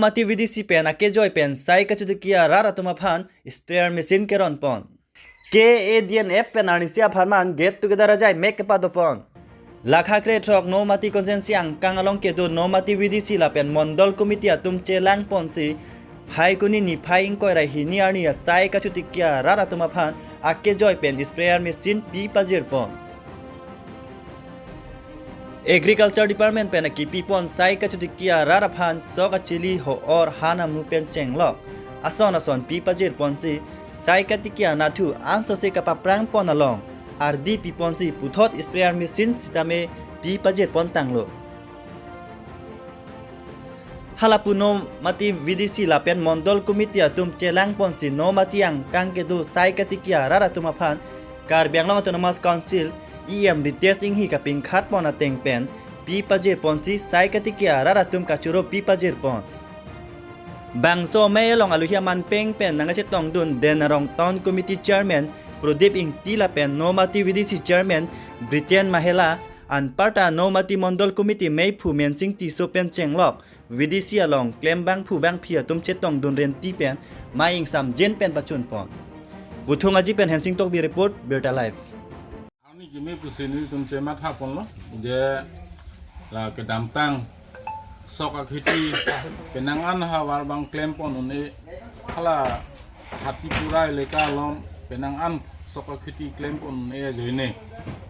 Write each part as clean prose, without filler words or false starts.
mati VDC pen ake joy pen sai kachudikia rara tuma phan sprayer machine keron pon KADNF pen arnisia pharman get together ajai make padopon lakha kre trok no mati consensi ang kangalong ke do no mati VDC la pen mondol committee atum chelang ponsi hai kuni ni phai ingkoi rai hini arnia sai kachudikia rara tuma phan ake joy pen sprayer machine pi pajir pon Agriculture Department pen ki pipon sai kachudikia rara phan soka chili ho or hana mu pen chenglo ason pi pajir ponsi sai katikia nathu angso se kapa prang pon along RD pipon si puthot sprayer machine sitame pi pajir pon tanglo halapuno mati VDC la pen mondol committee atum chelang ponsi no mati ang kangkedu sai katikia rara tuma phan Karbi Anglong Autonomous Council EM Ritesh Inghi kaping khat pon ateng pen pi pajir ponsi sai katikia rara tum kachuro pi pajir pon bangso mayelong aluhia man peng pen nangache tongdun denarong town committee chairman Prodip ing tila pen nomati VDC chairman Britain Mahela an parta nomati mondol committee may phu mensing ti so pen chenglok VDC along claim bang phu bang phia tum che tongdun ren ti pen maing sam jen pen pachun pon buthung aji pen hensing tok bi report Berta Live Gimi pusini tum cemat hapon lo je la ke damtang sok akhiti penangan hawar bang klempon une hala hati pura leka lom penangan sok akhiti klempon e joine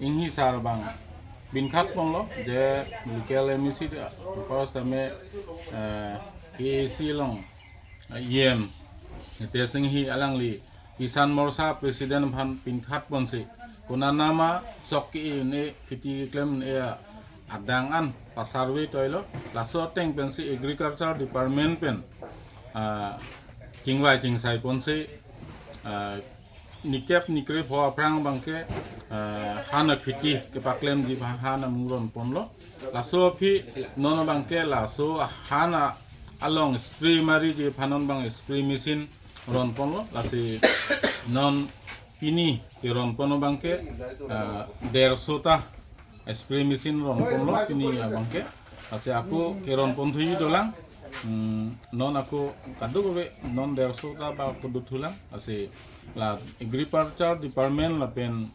inghi sar bang bin khat pon lo je local emisi first ame KAC long yem te singhi alangli kisan morsa presiden bhan bin khat pon si kuna nama soki ini khiti claim e adangan pasarwi toilo laso teng pensi agriculture department pen jingwai jingsai ponsi nikep nikre pho aprang bangke hana khiti ke paklem di hana muron ponlo laso phi nono bangke laso hana along spray mari je phanon bang spray machine ron ponlo lasi non ini kiron pono bangke dersota spray machine ron pono ini bangke asi aku kiron pon thui dolang non aku kadu gobe non dersota ba pudut hulang asi la agriculture department la pen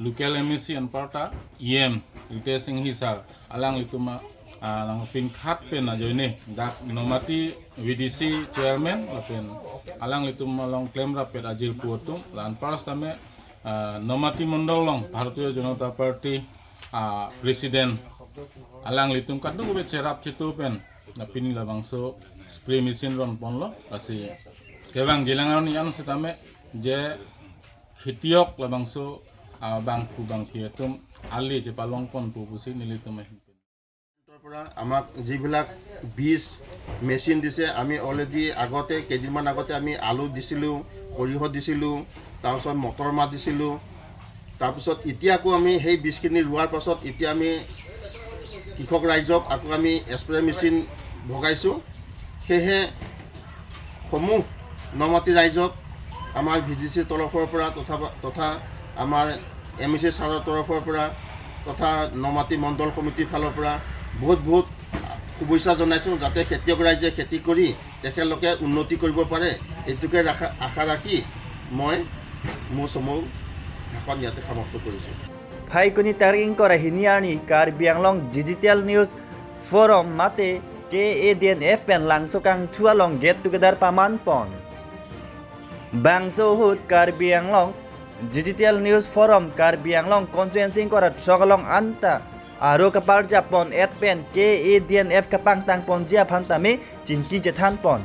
local emisi an parta em retesing hisar alang lituma lang pin khat pen ajoine dak nomati VDC chairman la pen alang litum long claim rapid ajil putum lan paras tame nomati mondolong Bharatiya Janata Party presiden alang litum kadu gobe cerap citu pen napini la bangso spray machine ron ponlo asi kebang jilangan yan setame je khitiok la bangso bang ku bang khietum ali je palong pon pupusi nilitum আমাক যিবিলাক বীজ মেচিন দিছে আমি অলৰেডি আগতে কেইদিনমান আগতে আমি আলু দিছিলোঁ সৰিয়হ দিছিলোঁ তাৰপিছত মটৰ মাহ দিছিলোঁ তাৰপিছত এতিয়া আকৌ আমি সেই বীজখিনি ৰোৱাৰ পাছত এতিয়া আমি কৃষক ৰাইজক আকৌ আমি স্প্ৰে মেচিন ভগাইছোঁ সেয়েহে সমূহ নমাতি ৰাইজক আমাৰ VDC তৰফৰ পৰা তথা আমাৰ MEC ছাৰৰ তৰফৰ পৰা তথা নমাতি মণ্ডল সমিতিৰ ফালৰ পৰা বহুত শুভেচ্ছা জনাইছোঁ যাতে খেতিয়ক ৰাইজে খেতি কৰি তেখেতলোকে উন্নতি কৰিব পাৰে এইটোকে আশা ৰাখি মই মোৰ সমূহ ভাষণ ইয়াতে সমাপ্ত কৰিছোঁ Phaikuni taring kora hiniarni Karbi Anglong Digital News Forum mate KADNF pen langsokang thualong get together paman pon bangso hut Karbi Anglong Digital News Forum Karbi Anglong conferencing kora trogalong anta aro kapar japon et pen KADNF kapang tang ponjia phantame chingki jethan pon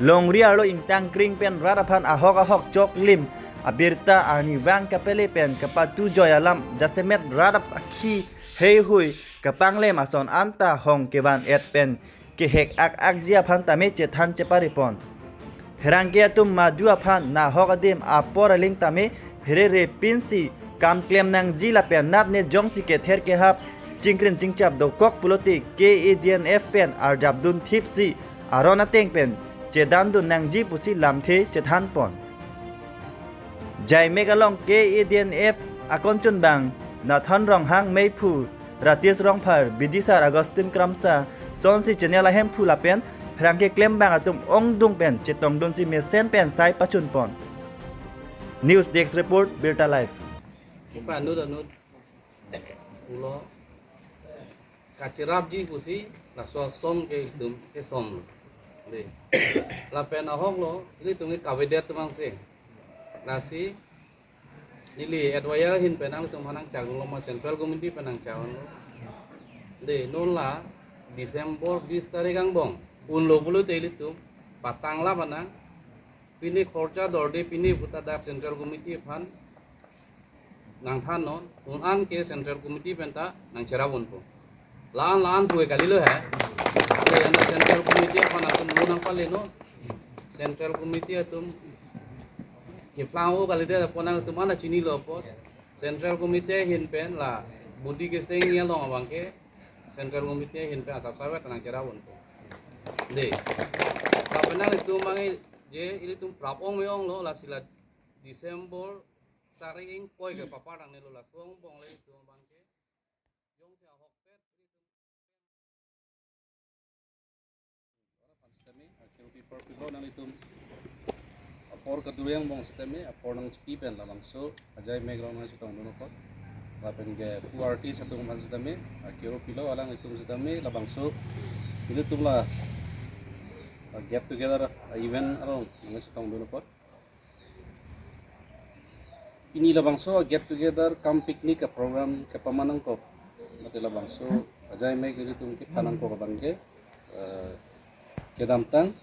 longri aro ingtang kring pen raraphan ahok chok lim abirta ani wang kapele pen kapatu joyalam jasemet radap akhi hei hui kapang le mason anta hong kewan et pen ke hek ak jia phantame jethan chepari pon herangke tum madua phan na hogadem apor ling tame herere pinsi kam claim nang jila pen nat ne jongsi ke ther ke hap chingkrin chingchap do kok puloti KADNF pen ar jabdun thipsi arona teng pen chedandun nang ji pusi lamthe chethan pon jai megalong KADNF akonchun bang na thon rong hang mei phu Ratis Rongphar Bidisar Agustin Kramsa Sonsi Chenela Hem Phula Pen Rangke Klem Bang Atum Ong Dung Pen Chetong Dunsi Mesen Pen Sai Pachun Pon News Desk Report Berta Live Panut pulo kacirap ji kusi la som ke dum ke som de la pena hok lo ini tungi kawedet tumang se nasi nili adwaya hin penang tum hanang cagung lo ma central committee penang cawan lo de non la Desember 20 tarik ang bong un lo pulo telit tum patang la panang pini khorcha dorde pini buta dak central committee fan nang than non un an ke central committee penta nang cerabon po laan puwe kalilo hai le anda central committee fan atum nang pale no central committee atum ke plau kalide ponang atum ana chini lo po central committee hin pen la budi ke seng ya long abang ke central committee hin pen asap sawe nang cerabon po de ka penang itu mangi je ili tum prapong meong lo la sila Desember taring koi ke paparang ni lo la song bong le itu bangke yong sia hok pet ora panstami akil people pilo nang itu apor kedua yang bong sistemi apor nang cepi pen la bangso ajai megron nang sitong dono kot la pen ge QRT satu mas sistemi akil pilo alang itu sistemi la bangso itu tum la get together event arong nang sitong dono kot ini la bangso get together kam picnic ka program ke pamanang ko mate la bangso ajai me gili tum ki panang ko bangke ke damtang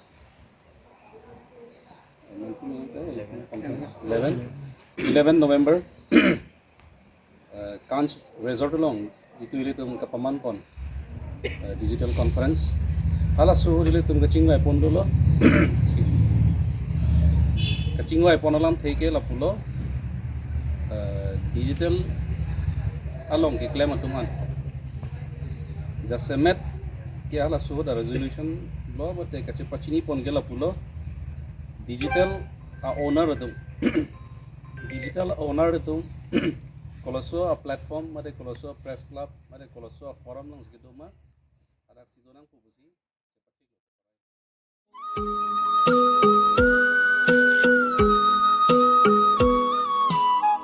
11 November Kanch resort long itu ili tum ka paman pon digital conference hala su ili tum ka chingwai pon dolo ka chingwai pon alam theke la pulo digital along ke claim atuman jasemet ke ala suhu da resolution lo bote ka pachini pon gela pulo digital owner itu digital owner itu koloso platform made koloso press club made koloso forum lang segitu mah ada sidonang pubusi seperti itu